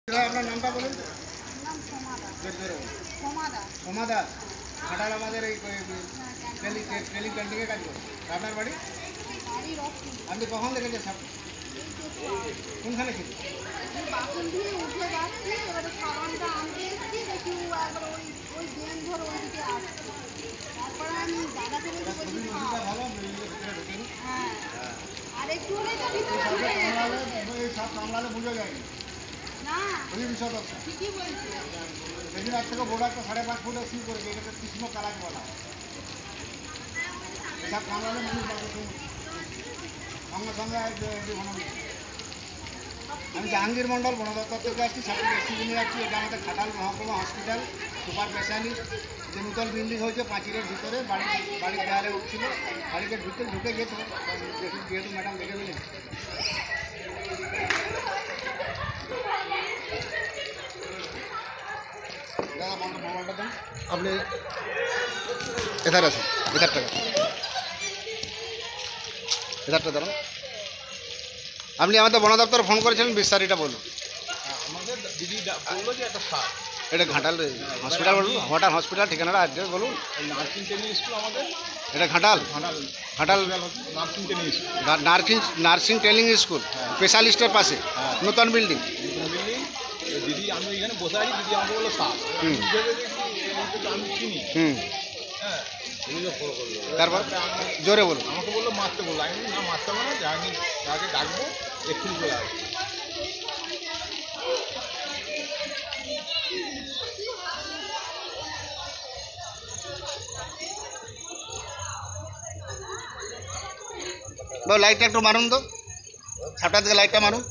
আপনার নামটা বলুন। নাম সোমাদা। সোমাদা। সোমাদা ঘাটাল আমাদের এই ট্রেলিং ক্যান্টিনে কাজ করে। আপনার বাড়ি? বাড়ি রক্তি। আপনি কখন দেখেছেন সাপ? কোনখানে ছিল? বাসন দিয়ে উঠে যাচ্ছি, এবারে সাবানটা আনতে এসেছি, দেখি ও একবার ওই ড্রেন ধরে ওইদিকে আসছে। তারপরে আমি দাদাকে বলছি ভালো ভিতরে ঢুকেনি। হ্যাঁ, আর একটু হলেই তো ভিতরে ঢুকে যেত। এই সাপ কামড়ালে বুঝে যায়নি। না, ওই বিষয় হচ্ছে ঠিকই বলছি। সেদিন আজ থেকে বড় একটা 5.5 ফুটে শুরু করেছে, এটাকে কৃষ্ণ কালাক বলা হয়। সাপ কামড়ালে মানুষ বাঁচে সঙ্গে সঙ্গে আমি জাহাঙ্গীর মন্ডল বন দপ্তর থেকে আসছি, সাথে রেসিপি নিয়ে যাচ্ছি। এটা আমাদের ঘাটাল মহকুমা হসপিটাল সুপার স্পেশালিস্ট যে নূতন বিল্ডিং হয়েছে পাঁচিলের ভিতরে, বাড়ির দেয়ালে উঠছিল, বাড়িতে ঢুকে যেত। যেহেতু ম্যাডাম দেখে বলেন দাদা মোবাইলটা দেন। আপনি এধার আছেন, এধারটা দাঁড়ান। আপনি আমাদের বন দপ্তরে ফোন করেছিলেন, বিস্তারিত বলুন। আমাদের দিদি বললো যে একটা সাপ, এটা ঘাটাল হসপিটাল বলুন, ঘাটাল হসপিটাল ঠিকানাটা অ্যাড্রেস বলুন। নার্সিং ট্রেনিং স্কুল আমাদের এটা Ghatal Ghatal nursing training school, nursing training school স্পেশালিস্টের পাশে নতুন বিল্ডিং। বিল্ডিং। দিদি আমি এখানে বসে আছি, দিদি আমাকে বললো সাপ। ভেবে দেখি এই তো আমি চিনি। হ্যাঁ, বুঝে ফলো করলো। তারপর জোরে বলুন। আমাকে বললো মারতে বললো, আমি না মারতে পারবো না, যাকে ডাকবো এক্ষুনি চলে আসবো। লাইটটা একটু মারুন তো, সাপটার দিকে লাইটটা মারুন।